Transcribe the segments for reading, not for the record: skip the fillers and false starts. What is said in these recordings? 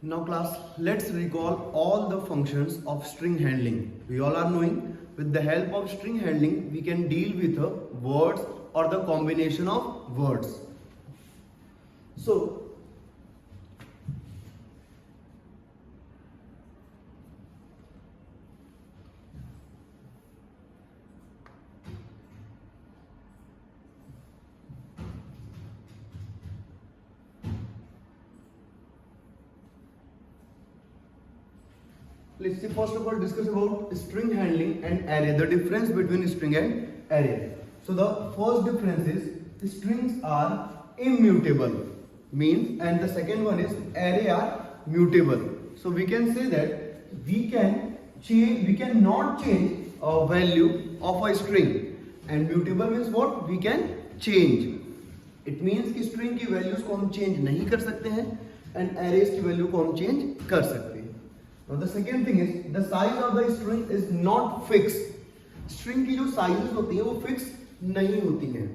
Now class, let's recall all the functions of string handling. We all are knowing with the help of string handling we can deal with words or the combination of words. So let's see, first of all discuss about string handling and array, the difference between string and array. So the first difference is strings are immutable means, and the second one is array are mutable. So we can say that we cannot change a value of a string, and mutable means what? We can change. It means कि string की values को हम change नहीं कर सकते हैं and arrays की value को हम change कर सकते हैं. Now the second thing is the size of the string is not fixed. String की जो sizes होती है वो fix नहीं होती हैं.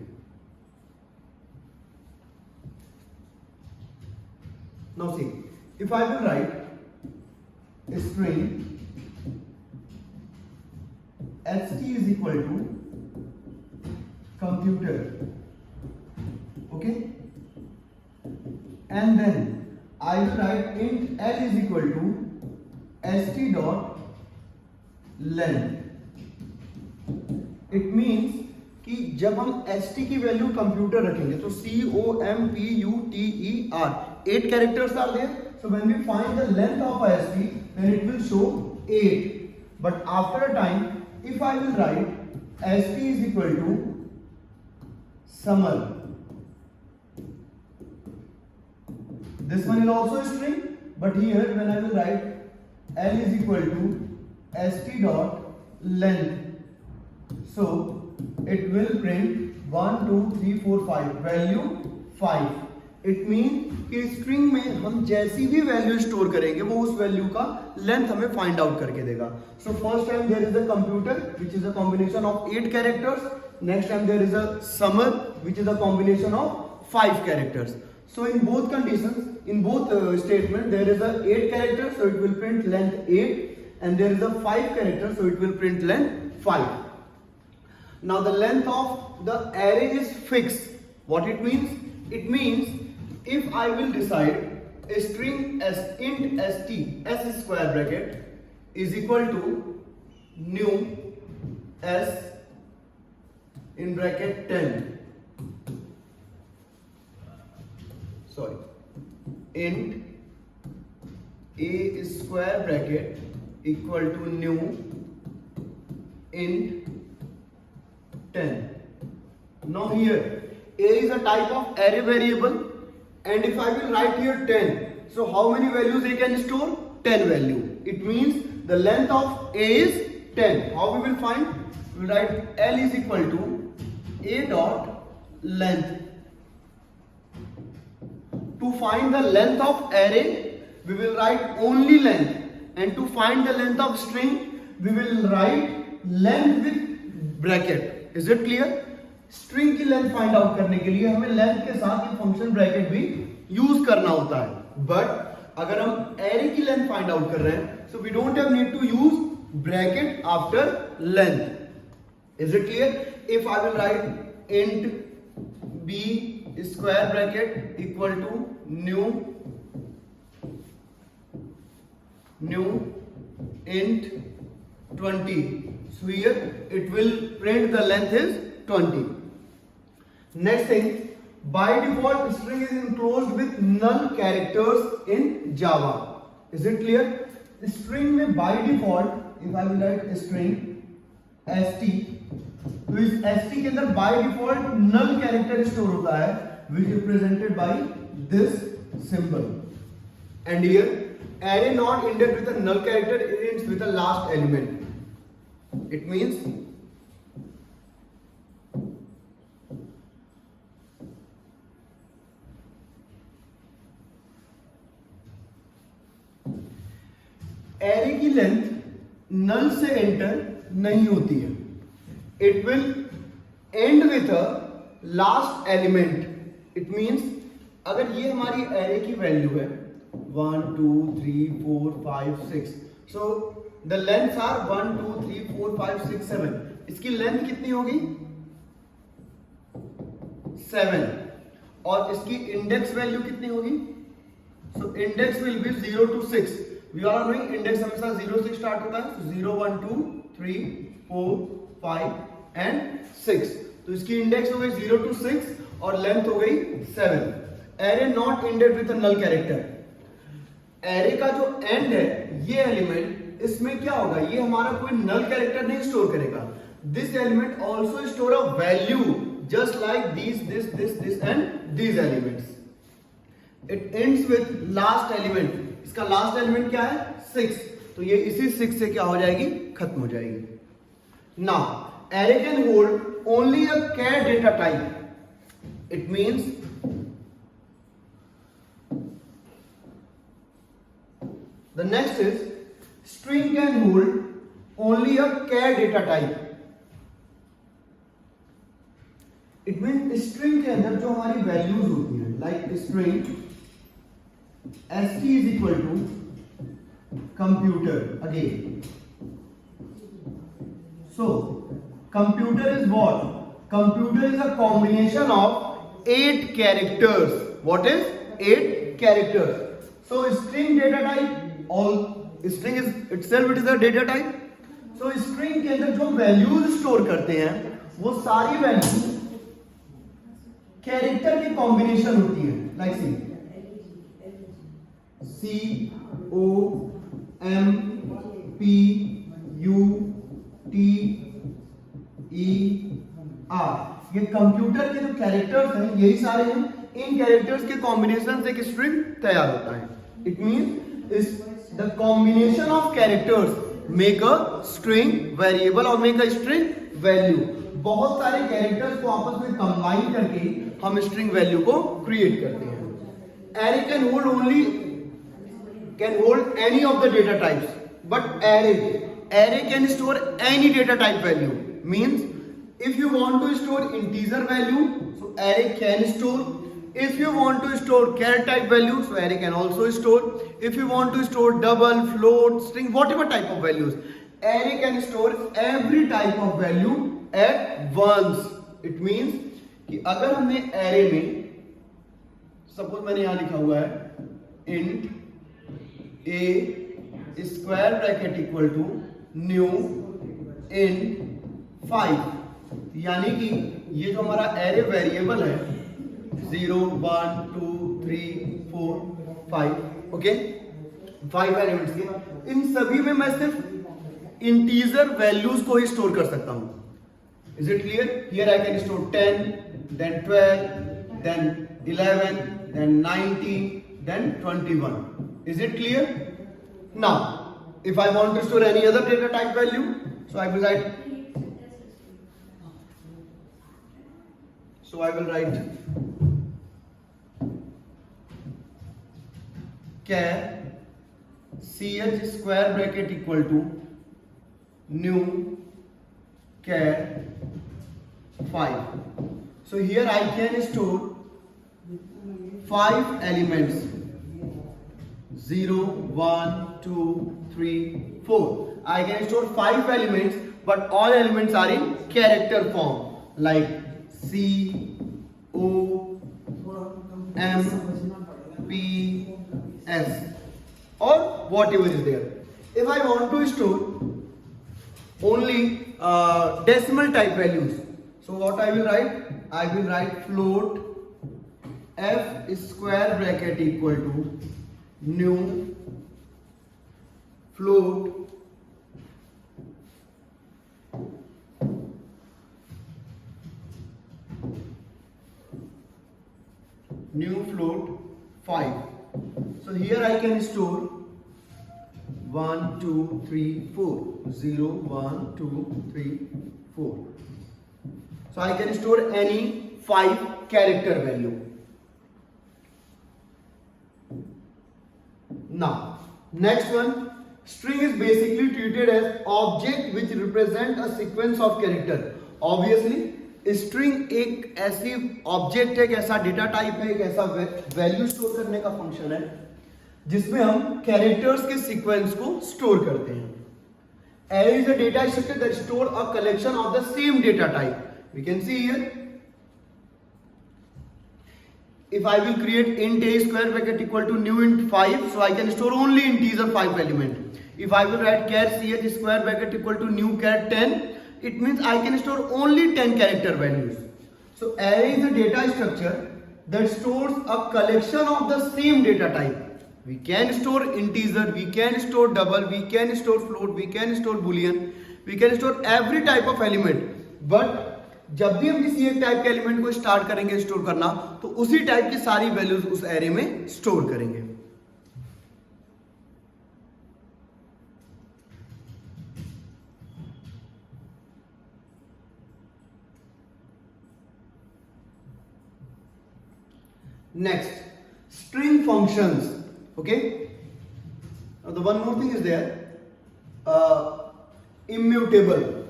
Now see, if I will write a string st is equal to computer, okay, and then I will write int l is equal to st dot length. It means कि जब हम st की value computer रखेंगे तो COMPUTER 8 characters are there. So when we find the length of st, then it will show 8. But after a time, if I will write st is equal to summer, this one is also a string, but here when I will write l is equal to st dot length, so it will print 1 2 3 4 5 value 5. It means कि string में हम जैसी भी value store करेंगे वो उस value का length हमें फाइंड आउट करके देगा. So first time there is a computer which is a combination of 8 characters. Next time there is a summer which is a combination of 5 characters. So in both conditions, in both statement, there is a 8 character, so it will print length 8, and there is a 5 character, so it will print length 5. Now the length of the array is fixed. What it means? It means if I will decide a string as int st s square bracket is equal to new s in bracket 10. Sorry, int a square bracket equal to new int 10. Now here a is a type of array variable, and if I will write here 10, so how many values a can store? 10 value. It means the length of a is 10. How we will find? We will write l is equal to a dot length. To find the length of array, we will write only length, and to find the length of string, we will write length with bracket. Is it clear? String की length find out करने के लिए हमें length के साथ ये function bracket भी use करना होता है. बट अगर हम एरे की लेंथ फाइंड आउट कर रहे हैं, so we don't have need to use bracket after length. Is it clear? If I will write int b square bracket equal to new int 20, so here it will print the length is 20. Next thing, by default string is enclosed with null characters in Java. Is it clear? String में by default, if I will write a string st, तो इस st के अंदर by default null character store होता है, which is represented by this symbol. And here array not indexed with a null character, it ends with the last element. It means array की length null से enter नहीं होती है. It will end with a last element. It means अगर ये हमारी array की value है 1 2 3 4 5 6. So the lengths are 1 2 3 4 5 6 7. इसकी लेंथ कितनी होगी 7 और इसकी इंडेक्स वैल्यू कितनी होगी? So index will be 0 to 6. We are knowing index हमेशा 0 से स्टार्ट होता है. So 0 1 2 3 4 5 and 6. तो इसकी इंडेक्स हो गई 0 to 6 और लेंथ हो गई 7. Array not ended with a null character. Array का जो एंड है ये एलिमेंट, इसमें क्या होगा, ये हमारा कोई नल कैरेक्टर नहीं स्टोर करेगा. This element also store a value just like this and these elements. It ends with last element. इसका लास्ट एलिमेंट क्या है 6. तो ये इसी 6 से क्या हो जाएगी, खत्म हो जाएगी. Now array can hold only a char data type. It means the next is string can hold only a char data type. It means string के अंदर जो हमारी वैल्यूज होती हैं, like string st is equal to computer again. So computer is what? Computer is a combination of 8 characters. What is 8 characters? So string data type, all string is itself it is a data type. So string के अंदर जो values store करते हैं वो सारी values character की combination होती है. Like C O M P U T E R. ये कंप्यूटर के जो कैरेक्टर्स हैं यही सारे हैं. इन कैरेक्टर्स के कॉम्बिनेशन से एक स्ट्रिंग तैयार होता है. इट मींस इस the combination of characters make a string variable और मेक अ स्ट्रिंग वैल्यू. बहुत सारे कैरेक्टर्स को आपस में कंबाइन करके हम स्ट्रिंग वैल्यू को क्रिएट करते हैं. Array can hold any of the data types, but array can store any data type value. Means if you want to store integer value, so array can store. If you want to store char type value, so array can also store. If you want to store double, float, string, whatever type of values, array can store every type of value at once. It means कि अगर हमने array में, suppose मैंने यहां लिखा हुआ है int a square bracket equal to new int 5, यानी कि ये जो हमारा एरे वेरिएबल है 0 1 2 3 4 5, ओके 5 एलिमेंट्स के, इन सभी में मैं सिर्फ इंटीजर वैल्यूज को ही स्टोर कर सकता हूं. Is it clear? Here I can store 10 then 12 then 11 then 19 then 21. Is it clear? Now if I want to store any other data type value, so I will write char ch square bracket equal to new char 5. So here I can store 5 elements 0 1 2 3 4. I can store 5 elements, but all elements are in character form like C O M P S or whatever is there. If I want to store only decimal type values, so what I will write? I will write float f square bracket equal to new float float 5. So here I can store 1 2 3 4 0 1 2 3 4. So I can store any 5 character value. Now next one, string is basically treated as object which represent a sequence of character. Obviously string एक ऐसी object है, एक ऐसा data type है, एक ऐसा value store करने का फंक्शन है जिसमें हम कैरेक्टर्स के सीक्वेंस को स्टोर करते हैं. Array is a data structure that store a collection of the same data type. We can see here. If I will create int a square bracket equal to new int 5, so I can store only integer 5 element. If I will write char ch square bracket equal to new char 10, it means I can store only 10 character values. So array is a data structure that stores a collection of the same data type. We can store integer, we can store double, we can store float, we can store boolean, we can store every type of element. But जब भी हम किसी एक type के element को start करेंगे store करना, तो उसी टाइप की सारी वैल्यूज उस एरे में स्टोर करेंगे. Next, string functions. Okay. Now the one more thing is there. Immutable.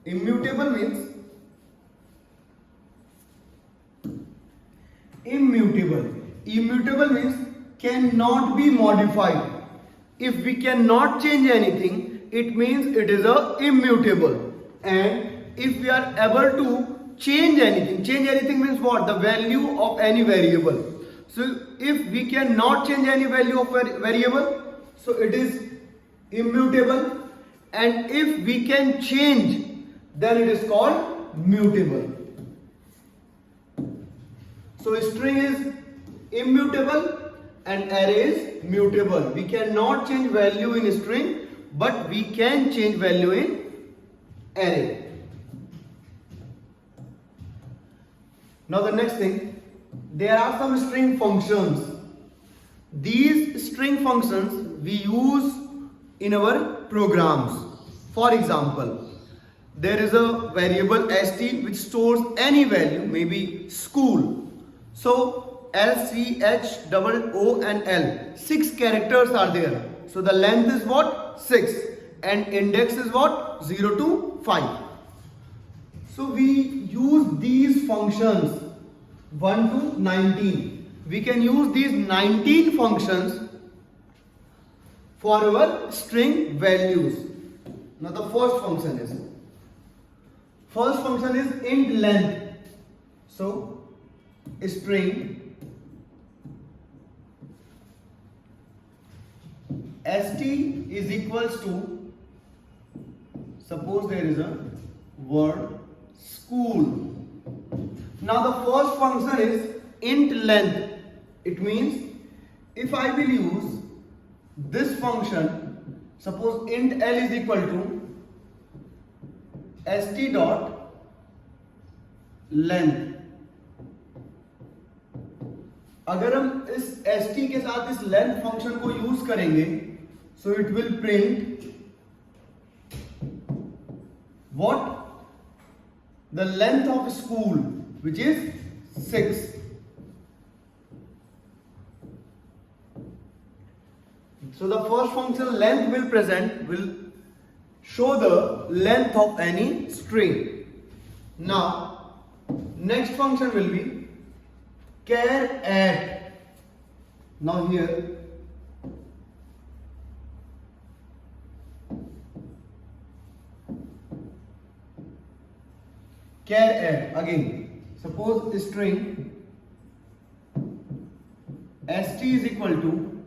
Immutable means cannot be modified. If we cannot change anything, it means it is a immutable. And if we are able to change anything means what? The value of any variable. So if we cannot change any value of variable, so it is immutable. And if we can change, then it is called mutable. So string is immutable and array is mutable. We cannot change value in string, but we can change value in array. Now the next thing, there are some string functions. These string functions we use in our programs. For example, there is a variable st which stores any value, maybe school. So L, C, H, O and L, 6 characters are there. So the length is what? 6. And index is what? 0 to 5. So we use these functions 1 to 19. We can use these 19 functions for our string values. Now the first function is int length. So string st is equals to, suppose there is a word school. Now the first function is int length. It means if I will use this function, suppose int l is equal to st dot length. अगर हम इस st के साथ इस length function को use करेंगे, so it will print what? The length of school, which is 6. So the first function length will show the length of any string. Now next function will be char at. Now here char at, again suppose string st is equal to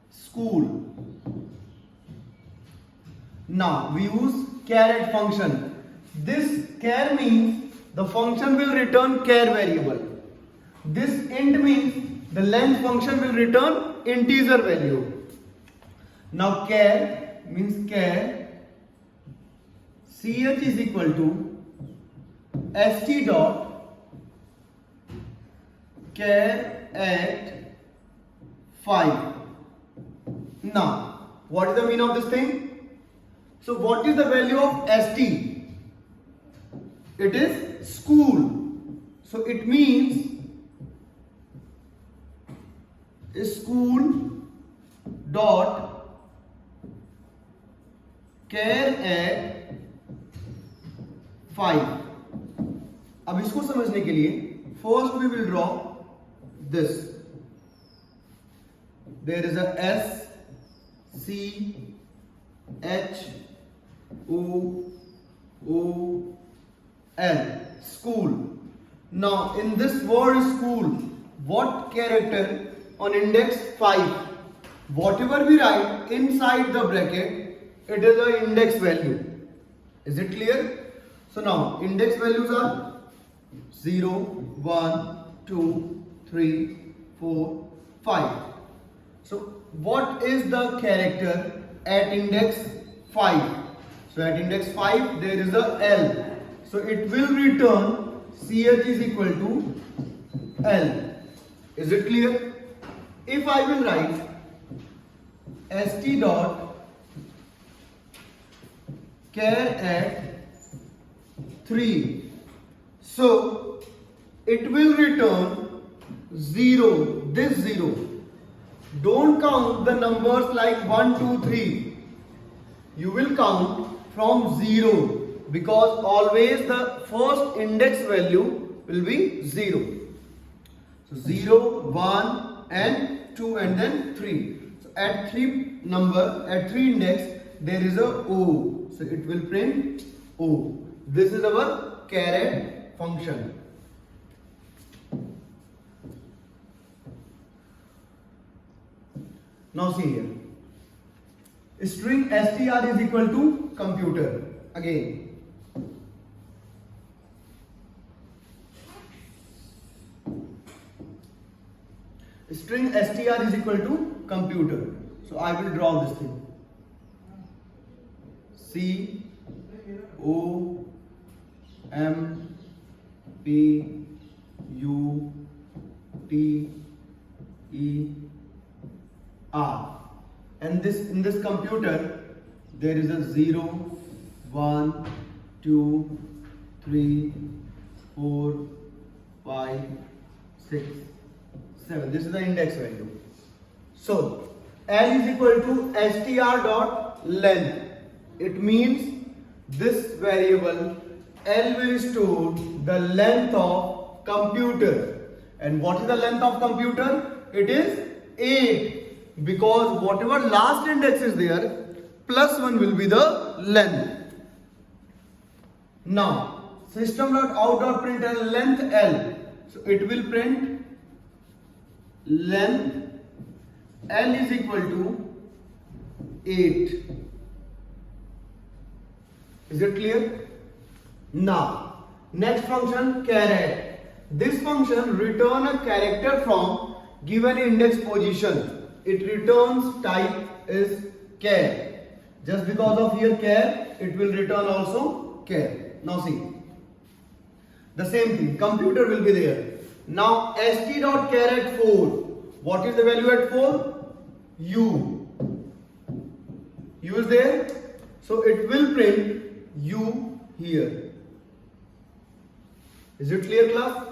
school. Now we use char at function. This char means the function will return char variable. This int means the length function will return integer value. Now char means char ch is equal to st dot char at 5. Now what is the meaning of this thing? So what is the value of st? It is school. So it means school dot char at 5. अब इसको समझने के लिए first we will draw this. There is a S C H O O L, school. Now in this word school, what character on index 5? Whatever we write inside the bracket, it is the index value. Is it clear? So now index values are 0, 1, 2, 3, 4, 5. So what is the character at index 5? So at index 5 there is a L. So it will return CH is equal to L. Is it clear? If I will write st dot char at 3, so it will return 0, this 0. Don't count the numbers like 1, 2, 3. You will count from 0 because always the first index value will be 0. So 0, 1 and 2 and then 3. So at 3 index there is a O. So it will print O. This is our char function. Now see here. String str is equal to computer. Again. String str is equal to computer. So I will draw this thing. C O M P U T E R. And this in this computer there is a 0, 1, 2, 3, 4, 5, 6, 7. This is the index value. So L is equal to str dot length. It means this variable L will store the length of computer. And what is the length of computer? It is 8, because whatever last index is there, plus 1 will be the length. Now system.out.println length L. So it will print length L is equal to 8. Is it clear? Now next function char. This function return a character from given index position. It returns type is char. Just because of here char, it will return also char. Now see, the same thing, computer will be there. Now st.char at 4. What is the value at 4? U. U is there. So it will print U here. Is it clear, class?